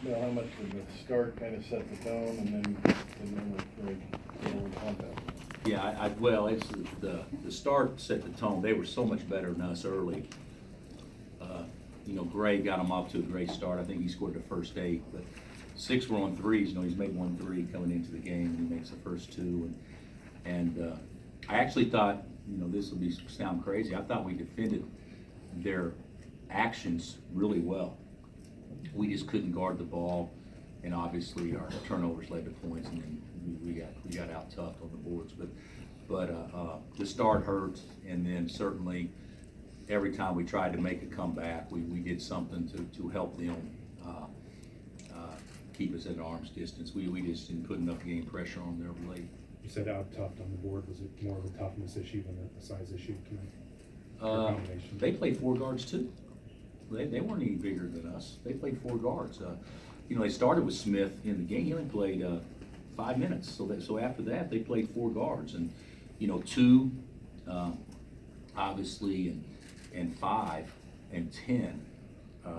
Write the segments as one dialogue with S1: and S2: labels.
S1: Bill, how much did the start kind of set the tone and then the number break forward contact?
S2: Yeah, well, it's the start set the tone. They were so much better than us early. Gray got him off to a great start. I think he scored the first 8, but 6 were on threes. He's made 1 3 coming into the game, and he makes the first 2. And I actually thought, this will sound crazy. I thought we defended their actions really well. We just couldn't guard the ball, and obviously our turnovers led to points, and then we got out tough on the boards. But the start hurt, and then certainly every time we tried to make a comeback, we did something to help them keep us at arm's distance. We just didn't put enough game pressure on there late.
S3: You said out tough on the board. Was it more of a toughness issue than a size issue tonight?
S2: They played 4 guards too. They weren't any bigger than us. They played 4 guards. They started with Smith in the game. He only played 5 minutes. So after that, they played 4 guards, and 2 obviously, and 5 and 10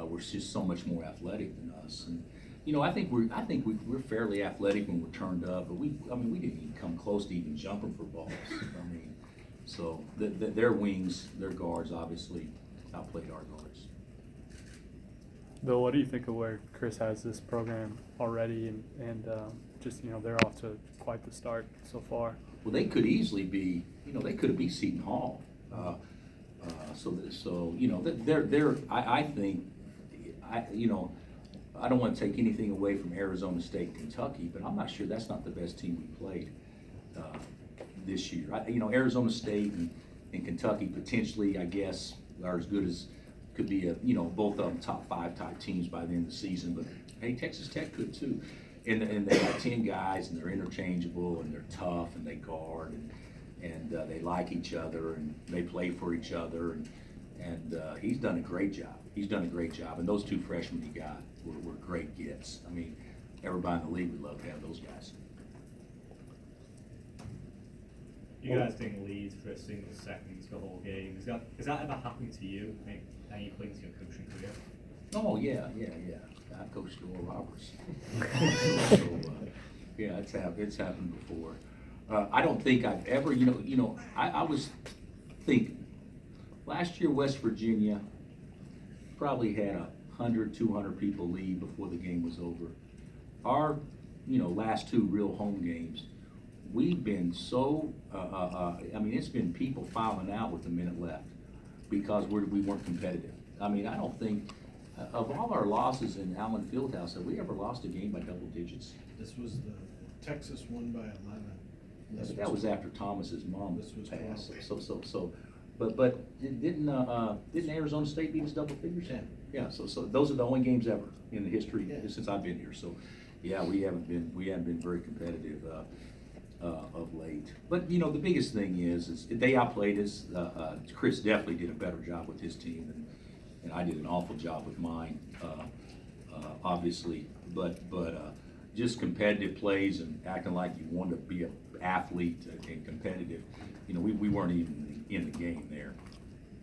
S2: were just so much more athletic than us. And I think we're fairly athletic when we're turned up, but we didn't even come close to even jumping for balls. So their wings, their guards obviously outplayed our guards.
S4: Bill, what do you think of where Chris has this program already, and just they're off to quite the start so far?
S2: Well, they could easily be, they could have beat Seton Hall. I think, I don't want to take anything away from Arizona State and Kentucky, but I'm not sure that's not the best team we played this year. Arizona State and Kentucky potentially, I guess, are as good as could be both of them top 5 type teams by the end of the season. But hey, Texas Tech could too, and they got 10 guys, and they're interchangeable, and they're tough, and they guard, and they like each other, and they play for each other, and he's done a great job. He's done a great job, and those 2 freshmen he got were great gets. Everybody in the league would love to have those guys.
S5: You guys taking leads for single seconds the whole game. Has that ever happened to you? Any points in your coaching career?
S2: Oh yeah. I coached Oral Roberts. Yeah, it's happened before. I don't think I've ever, I was thinking last year West Virginia probably had 100, 200 people leave before the game was over. Our, last 2 real home games, we've been so, it's been people filing out with a minute left because we weren't competitive. I don't think, of all our losses in Allen Fieldhouse, have we ever lost a game by double digits?
S1: This was the Texas won by 11.
S2: That was after Thomas's mom passed.
S1: 12.
S2: But didn't Arizona State beat us double figures?
S1: 10.
S2: Yeah. So those are the only games ever in the history since I've been here. So yeah, we haven't been very competitive of late. But the biggest thing is they outplayed us. Chris definitely did a better job with his team, and I did an awful job with mine, obviously. But just competitive plays and acting like you wanted to be an athlete and competitive. We weren't even in the game there.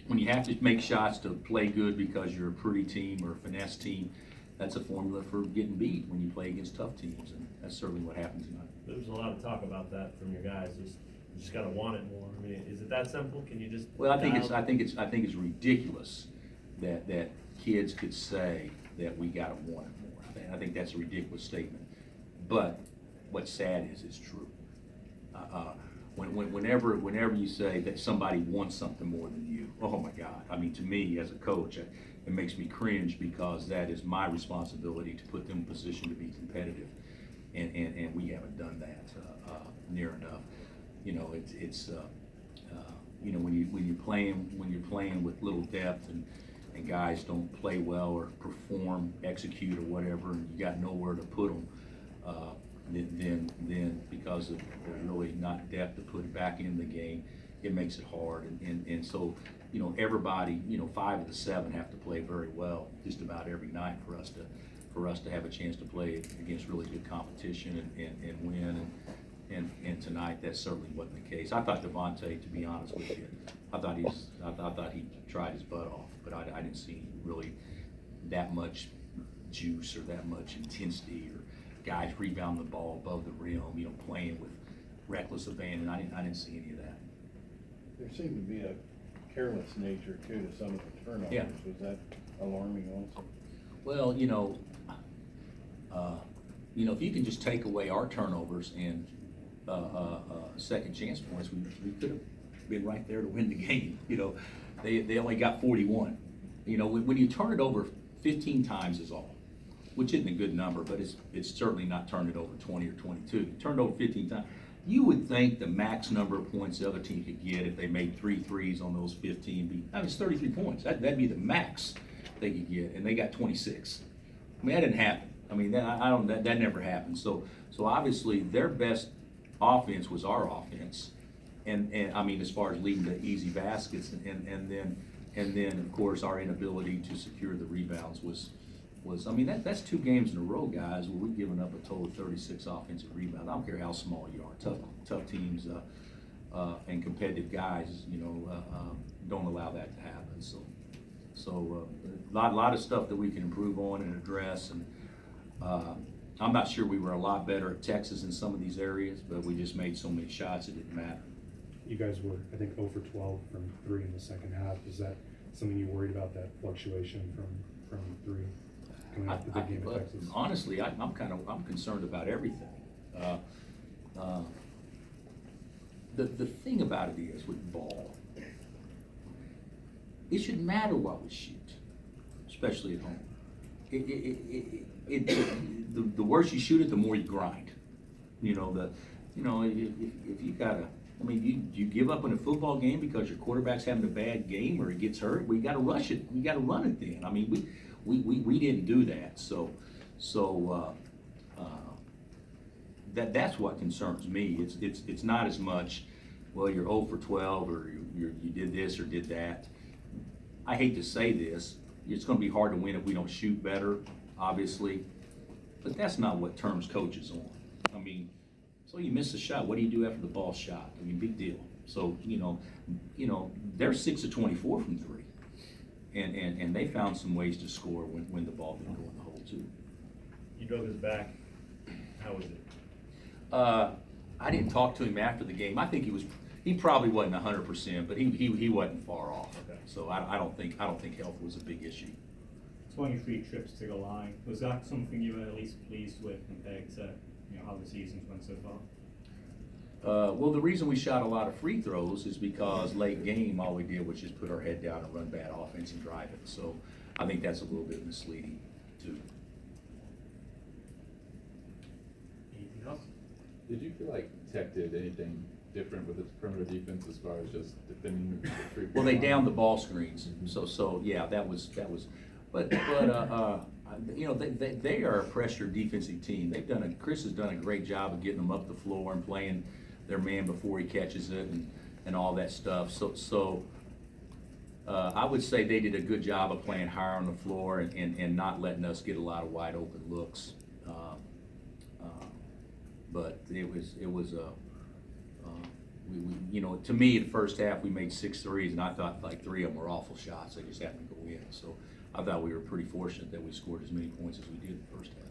S2: When you have to make shots to play good because you're a pretty team or a finesse team, that's a formula for getting beat when you play against tough teams, and that's certainly what happened tonight.
S6: There's a lot of talk about that from your guys. You just gotta want it more. Is it that simple? Can you just?
S2: Well, I think it's ridiculous that kids could say that we gotta want it more. I think that's a ridiculous statement. But what's sad is it's true. Whenever you say that somebody wants something more than you, oh my God! To me as a coach, it makes me cringe because that is my responsibility to put them in position to be competitive, and we haven't done that near enough. When you're playing with little depth and guys don't play well or perform, execute or whatever, and you got nowhere to put them. Then because of really not depth to put it back in the game, it makes it hard. And so, everybody, 5 of the 7 have to play very well just about every night for us to have a chance to play against really good competition and win. And tonight, that certainly wasn't the case. I thought Devontae, to be honest with you, I thought he tried his butt off, but I didn't see really that much juice or that much intensity, or guys rebound the ball above the rim, you know, playing with reckless abandon. I didn't see any of that.
S1: There seemed to be a careless nature too to some of the turnovers.
S2: Yeah.
S1: Was that alarming also?
S2: Well, if you can just take away our turnovers and second chance points, we could have been right there to win the game. You know, they only got 41. You know, when you turn it over 15 times is all, which isn't a good number, but it's certainly not turned it over 20 or 22. You turned it over 15 times. You would think the max number of points the other team could get if they made 3 threes on those 15 it's 33 points. That'd be the max they could get, and they got 26. I mean, that didn't happen. I mean, that never happened. So obviously their best offense was our offense, and I mean, as far as leading to easy baskets, and then of course our inability to secure the rebounds was I mean, that's 2 games in a row, guys, where we've given up a total of 36 offensive rebounds. I don't care how small you are. Tough teams and competitive guys, don't allow that to happen. So a lot of stuff that we can improve on and address, and I'm not sure we were a lot better at Texas in some of these areas, but we just made so many shots it didn't matter.
S3: You guys were, I think, 0 for 12 from 3 in the second half. Is that something you worried about, that fluctuation from 3 coming off the big game at Texas?
S2: Honestly, I'm concerned about everything. The thing about it is with ball, it should matter what we shoot, especially at home. The worse you shoot it, the more you grind. If you gotta, I mean, you give up in a football game because your quarterback's having a bad game or he gets hurt. We got to rush it. We got to run it then. I mean, we didn't do that. So that's what concerns me. It's not as much, well, you're 0 for 12 or you did this or did that. I hate to say this. It's going to be hard to win if we don't shoot better, obviously. But that's not what turns coaches on. I mean, so you miss a shot. What do you do after the ball's shot? I mean, big deal. So, they're 6 of 24 from 3. And they found some ways to score when the ball didn't go in the hole, too.
S6: You drove his back. How was it?
S2: I didn't talk to him after the game. I think he probably wasn't 100%, but he wasn't far off.
S6: Okay.
S2: So I don't think health was a big issue.
S5: 23 trips to the line. Was that something you were at least pleased with compared to how the season's went so far?
S2: Well, the reason we shot a lot of free throws is because late game, all we did was just put our head down and run bad offense and drive it. So I think that's a little bit misleading too.
S5: Anything else?
S7: Did you feel like Tech did anything different with its perimeter defense as far as just defending the free throw
S2: Well, they
S7: line?
S2: downed the ball screens, so yeah, that was. But they are a pressure defensive team. Chris has done a great job of getting them up the floor and playing their man before he catches it and all that stuff. So I would say they did a good job of playing higher on the floor and not letting us get a lot of wide open looks. But it was to me, the first half we made 6 threes, and I thought like 3 of them were awful shots. They just happened to go in. So I thought we were pretty fortunate that we scored as many points as we did in the first half.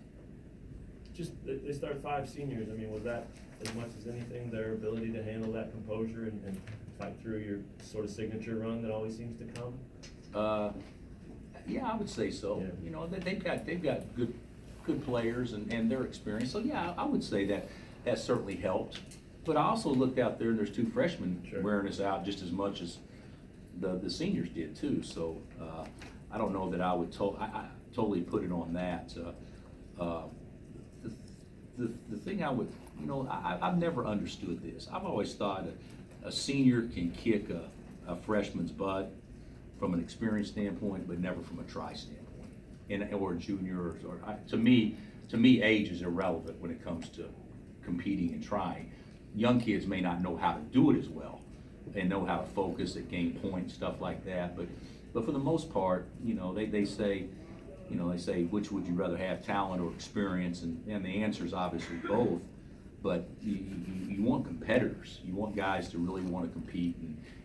S6: Just, they start 5 seniors. I mean, was that as much as anything their ability to handle that composure and fight through your sort of signature run that always seems to come?
S2: Yeah, I would say so.
S6: Yeah.
S2: They've got good players and their experience. So yeah, I would say that certainly helped. But I also looked out there and there's 2 freshmen
S6: Sure.
S2: wearing us out just as much as the seniors did too. So I don't know that I would I totally put it on that. The thing I would, I've never understood this. I've always thought a senior can kick a freshman's butt from an experience standpoint, but never from a try standpoint, or a junior. To me, age is irrelevant when it comes to competing and trying. Young kids may not know how to do it as well, and know how to focus at game point, stuff like that. But for the most part, they say, which would you rather have, talent or experience? And the answer is obviously both. But you want competitors. You want guys to really want to compete,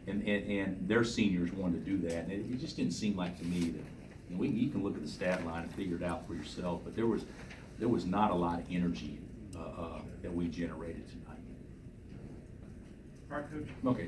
S2: and their seniors wanted to do that. And it just didn't seem like to me And you can look at the stat line and figure it out for yourself, but there was not a lot of energy, that we generated tonight.
S8: All right, Coach.
S2: Okay.